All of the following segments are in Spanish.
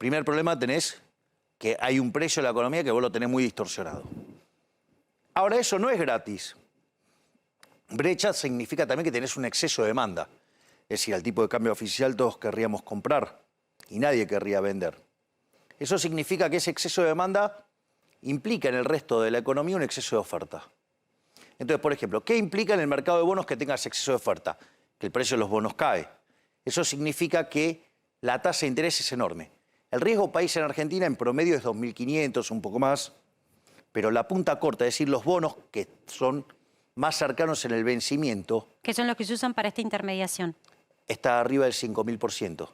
primer problema tenés que hay un precio en la economía que vos lo tenés muy distorsionado. Ahora, eso no es gratis. Brecha significa también que tenés un exceso de demanda. Es decir, al tipo de cambio oficial todos querríamos comprar y nadie querría vender. Eso significa que ese exceso de demanda implica en el resto de la economía un exceso de oferta. Entonces, por ejemplo, ¿qué implica en el mercado de bonos que tengas exceso de oferta? Que el precio de los bonos cae. Eso significa que la tasa de interés es enorme. El riesgo país en Argentina en promedio es 2.500, un poco más, pero la punta corta, es decir, los bonos que son más cercanos en el vencimiento, que son los que se usan para esta intermediación, está arriba del 5.000%.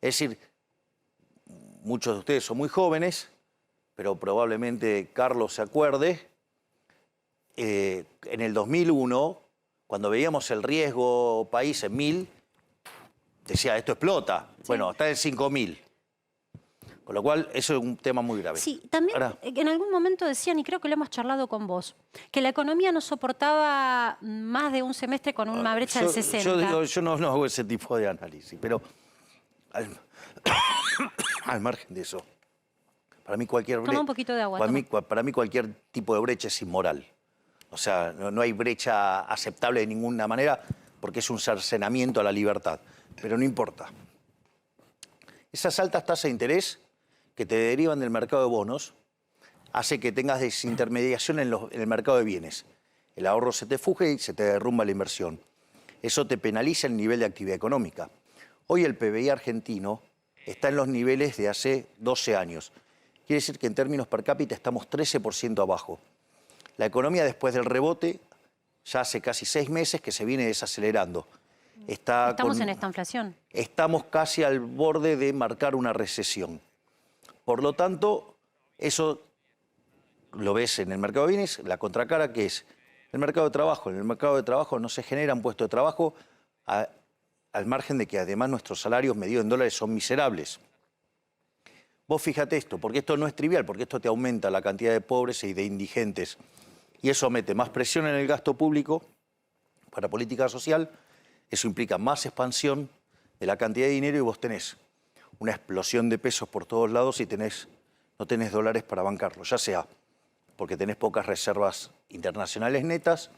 Es decir, muchos de ustedes son muy jóvenes, pero probablemente Carlos se acuerde, en el 2001, cuando veíamos el riesgo país en 1.000, decía, esto explota. Sí. Bueno, está en 5.000. Con lo cual, eso es un tema muy grave. Sí, también ahora, en algún momento decían, y creo que lo hemos charlado con vos, que la economía no soportaba más de un semestre con una brecha del 60. Yo no hago ese tipo de análisis, pero al margen de eso, para mí cualquier brecha... Toma un poquito de agua. Para mí cualquier tipo de brecha es inmoral. O sea, no hay brecha aceptable de ninguna manera porque es un cercenamiento a la libertad. Pero no importa. Esas altas tasas de interés que te derivan del mercado de bonos hace que tengas desintermediación en el mercado de bienes. El ahorro se te fuge y se te derrumba la inversión. Eso te penaliza el nivel de actividad económica. Hoy el PBI argentino está en los niveles de hace 12 años. Quiere decir que en términos per cápita estamos 13% abajo. La economía después del rebote ya hace casi 6 meses que se viene desacelerando. Estamos en esta inflación. Estamos casi al borde de marcar una recesión. Por lo tanto, eso lo ves en el mercado de bienes, la contracara que es el mercado de trabajo. En el mercado de trabajo no se generan puestos de trabajo al margen de que además nuestros salarios medidos en dólares son miserables. Vos fíjate esto, porque esto no es trivial, porque esto te aumenta la cantidad de pobres y de indigentes. Y eso mete más presión en el gasto público para política social. Eso implica más expansión de la cantidad de dinero y vos tenés una explosión de pesos por todos lados y no tenés dólares para bancarlo, ya sea porque tenés pocas reservas internacionales netas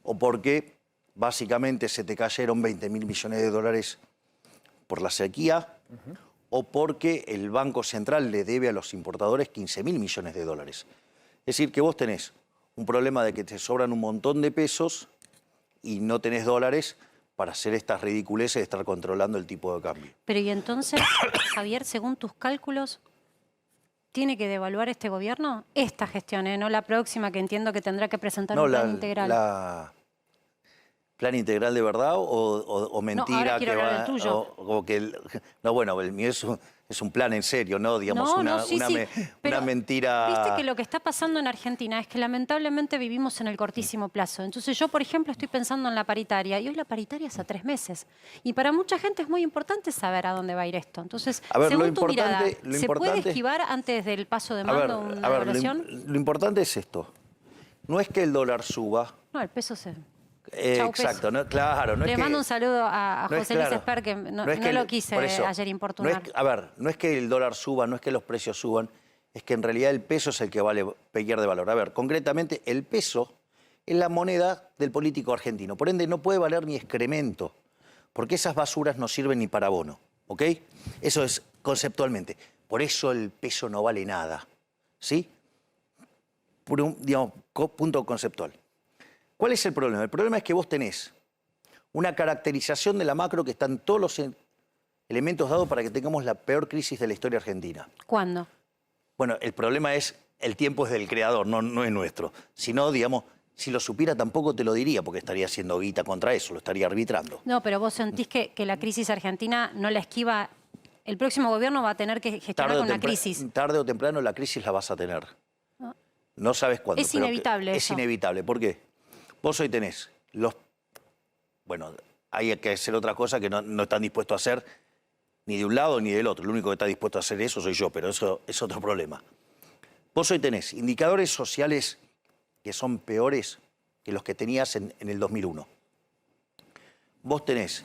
o porque básicamente se te cayeron 20.000 millones de dólares por la sequía o porque el Banco Central le debe a los importadores 15.000 millones de dólares. Es decir, que vos tenés un problema de que te sobran un montón de pesos y no tenés dólares para hacer estas ridiculeces de estar controlando el tipo de cambio. Pero y entonces, Javier, según tus cálculos, ¿tiene que devaluar este gobierno? Esta gestión, no la próxima, que entiendo que tendrá que presentar un plan integral. ¿Plan integral de verdad o mentira? No, ahora quiero hablar del tuyo. No, bueno, el mío es un plan en serio, ¿no? Digamos, una mentira... Viste que lo que está pasando en Argentina es que lamentablemente vivimos en el cortísimo plazo. Entonces yo, por ejemplo, estoy pensando en la paritaria y hoy la paritaria es a 3 meses. Y para mucha gente es muy importante saber a dónde va a ir esto. Entonces, según tu mirada, ¿se puede esquivar antes del paso de mando una evaluación? Lo importante es esto. No es que el dólar suba. No, el peso se... Exacto, no, claro. Le mando un saludo a José Luis Esper, que no lo quise ayer importunar. No es que el dólar suba, no es que los precios suban, es que en realidad el peso es el que pierde valor. A ver, concretamente, el peso es la moneda del político argentino. Por ende, no puede valer ni excremento, porque esas basuras no sirven ni para bono, ¿ok? Eso es conceptualmente. Por eso el peso no vale nada, ¿sí? Por un, digamos, punto conceptual. ¿Cuál es el problema? El problema es que vos tenés una caracterización de la macro que están todos los elementos dados para que tengamos la peor crisis de la historia argentina. ¿Cuándo? Bueno, el problema es, el tiempo es del creador, no es nuestro. Si no, digamos, si lo supiera tampoco te lo diría, porque estaría haciendo guita contra eso, lo estaría arbitrando. No, pero vos sentís que la crisis argentina no la esquiva. El próximo gobierno va a tener que gestionar con una crisis. Tarde o temprano la crisis la vas a tener. No sabes cuándo. Es inevitable eso. Es inevitable. ¿Por qué? Vos hoy tenés Bueno, hay que hacer otra cosa que no están dispuestos a hacer ni de un lado ni del otro. Lo único que está dispuesto a hacer eso soy yo, pero eso es otro problema. Vos hoy tenés indicadores sociales que son peores que los que tenías en el 2001. Vos tenés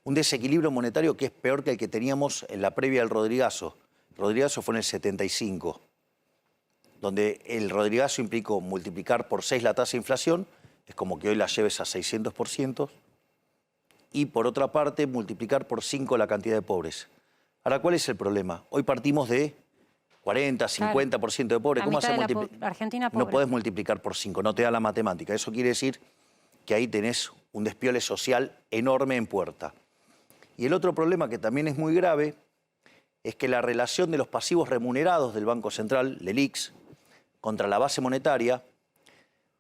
un desequilibrio monetario que es peor que el que teníamos en la previa del Rodrigazo. El Rodrigazo fue en el 75, donde el Rodrigazo implicó multiplicar por 6 la tasa de inflación, es como que hoy la lleves a 600%, y por otra parte multiplicar por 5 la cantidad de pobres. Ahora, ¿cuál es el problema? Hoy partimos de 40, 50% de pobres. ¿Cómo hacer Argentina pobre? No podés multiplicar por 5, no te da la matemática. Eso quiere decir que ahí tenés un despiole social enorme en puerta. Y el otro problema, que también es muy grave, es que la relación de los pasivos remunerados del Banco Central, LELIQs, contra la base monetaria,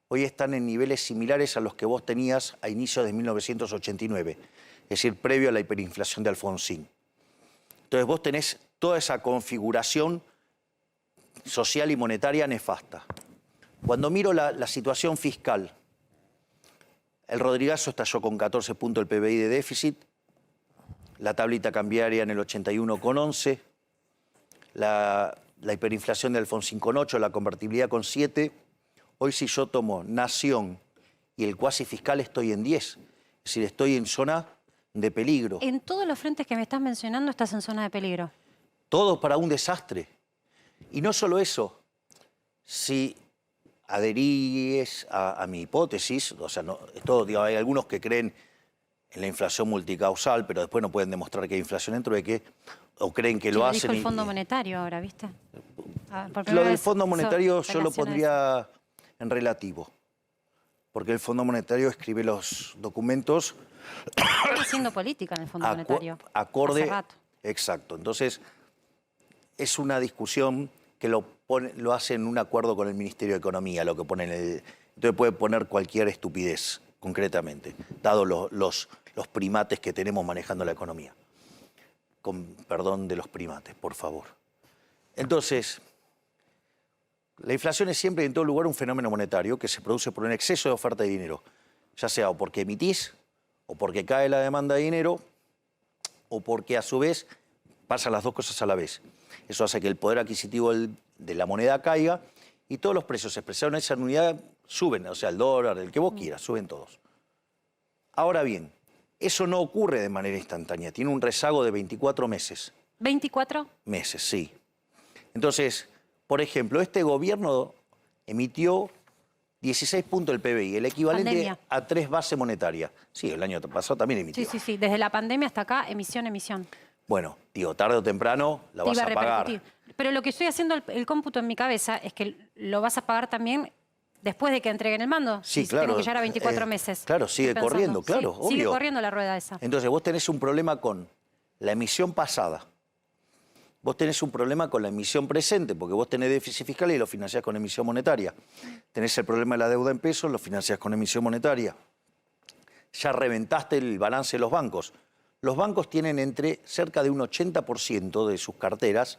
hoy están en niveles similares a los que vos tenías a inicios de 1989, es decir, previo a la hiperinflación de Alfonsín. Entonces vos tenés toda esa configuración social y monetaria nefasta. Cuando miro la situación fiscal, el Rodrigazo estalló con 14 puntos el PBI de déficit, la tablita cambiaria en el 81,11, la hiperinflación de Alfonsín con 8, la convertibilidad con 7. Hoy si yo tomo Nación y el cuasi fiscal estoy en 10. Es decir, estoy en zona de peligro. En todos los frentes que me estás mencionando estás en zona de peligro. Todo para un desastre. Y no solo eso, si adherís a mi hipótesis, o sea, digo, hay algunos que creen en la inflación multicausal, pero después no pueden demostrar que hay inflación en trueque, o creen que lo hacen. Dijo el Fondo Monetario ahora, ¿viste? Lo del Fondo Monetario yo lo pondría en relativo, porque el Fondo Monetario escribe los documentos. Está haciendo política en el Fondo Monetario. Acorde. Hace rato. Exacto. Entonces, es una discusión que lo hace en un acuerdo con el Ministerio de Economía, lo que pone entonces puede poner cualquier estupidez, concretamente, dado los primates que tenemos manejando la economía. Con perdón de los primates, por favor. Entonces, la inflación es siempre y en todo lugar un fenómeno monetario que se produce por un exceso de oferta de dinero, ya sea o porque emitís, o porque cae la demanda de dinero, o porque a su vez pasan las dos cosas a la vez. Eso hace que el poder adquisitivo de la moneda caiga y todos los precios expresados en esa unidad suben, o sea, el dólar, el que vos quieras, suben todos. Ahora bien, eso no ocurre de manera instantánea, tiene un rezago de 24 meses. ¿24? Meses, sí. Entonces, por ejemplo, este gobierno emitió 16 puntos del PBI, el equivalente Pandemia. a 3 bases monetarias. Sí, el año pasado también emitió. Sí. Desde la pandemia hasta acá, emisión. Bueno, digo, tarde o temprano la vas a pagar. Pero lo que estoy haciendo el cómputo en mi cabeza es que lo vas a pagar también después de que entreguen el mando. Sí, y claro. Tengo que llegar a 24 meses. Claro, sigue corriendo, claro, obvio. Sigue corriendo la rueda esa. Entonces vos tenés un problema con la emisión pasada. Vos tenés un problema con la emisión presente, porque vos tenés déficit fiscal y lo financiás con emisión monetaria. Tenés el problema de la deuda en pesos, lo financiás con emisión monetaria. Ya reventaste el balance de los bancos. Los bancos tienen entre cerca de un 80% de sus carteras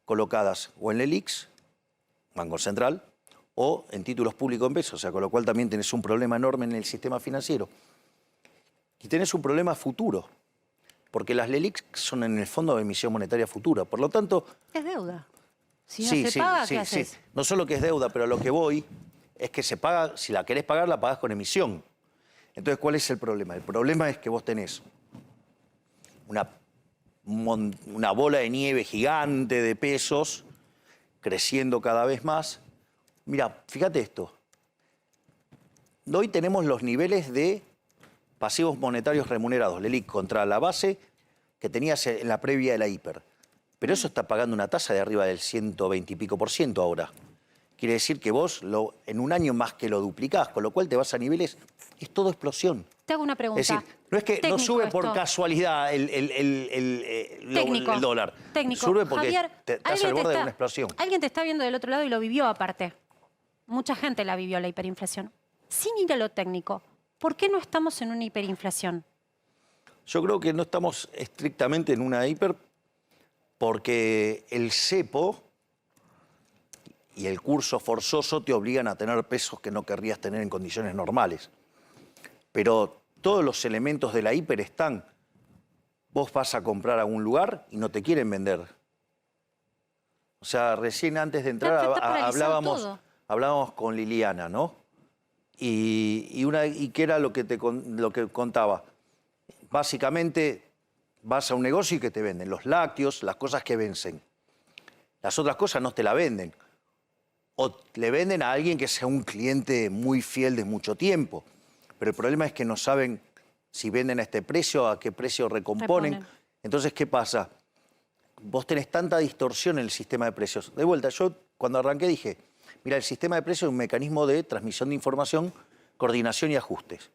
colocadas o en LELIQs, Banco Central, o en títulos públicos en pesos, o sea, con lo cual también tenés un problema enorme en el sistema financiero. Y tenés un problema futuro, porque las LELIQs son en el fondo de emisión monetaria futura. Por lo tanto... Es deuda. Si no se paga, ¿qué haces? Sí. No solo que es deuda, pero a lo que voy es que se paga, si la querés pagar, la pagás con emisión. Entonces, ¿cuál es el problema? El problema es que vos tenés una bola de nieve gigante de pesos creciendo cada vez más. Mira, fíjate esto. Hoy tenemos los niveles de pasivos monetarios remunerados, LELIQ, contra la base que tenías en la previa de la hiper. Pero eso está pagando una tasa de arriba del 120 y pico % ahora. Quiere decir que vos en un año más que lo duplicás, con lo cual te vas a niveles, es todo explosión. Te hago una pregunta. Es decir, no es que no sube por casualidad el dólar. Técnico. Sube porque Javier, estás al borde de una explosión. Alguien te está viendo del otro lado y lo vivió aparte. Mucha gente la vivió, la hiperinflación. Sin ir a lo técnico, ¿por qué no estamos en una hiperinflación? Yo creo que no estamos estrictamente en una hiper porque el cepo y el curso forzoso te obligan a tener pesos que no querrías tener en condiciones normales. Pero todos los elementos de la hiper están. Vos vas a comprar a un lugar y no te quieren vender. O sea, recién antes de entrar hablábamos con Liliana, ¿no? Y qué era lo que contaba. Básicamente, vas a un negocio y que te venden los lácteos, las cosas que vencen. Las otras cosas no te la venden. O le venden a alguien que sea un cliente muy fiel de mucho tiempo. Pero el problema es que no saben si venden a este precio, a qué precio recomponen. Entonces, ¿qué pasa? Vos tenés tanta distorsión en el sistema de precios. De vuelta, yo cuando arranqué dije, mira, el sistema de precios es un mecanismo de transmisión de información, coordinación y ajustes.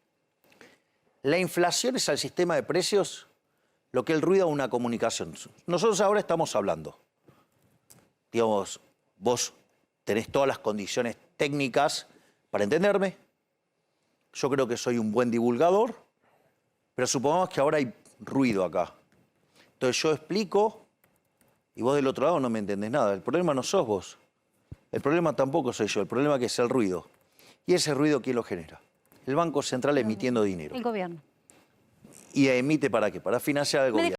La inflación es al sistema de precios lo que el ruido a una comunicación. Nosotros ahora estamos hablando. Digamos, vos tenés todas las condiciones técnicas para entenderme. Yo creo que soy un buen divulgador, pero supongamos que ahora hay ruido acá. Entonces yo explico y vos del otro lado no me entendés nada. El problema no sos vos. El problema tampoco soy yo. El problema que es el ruido. ¿Y ese ruido quién lo genera? El Banco Central emitiendo dinero. El gobierno. ¿Y emite para qué? Para financiar al gobierno.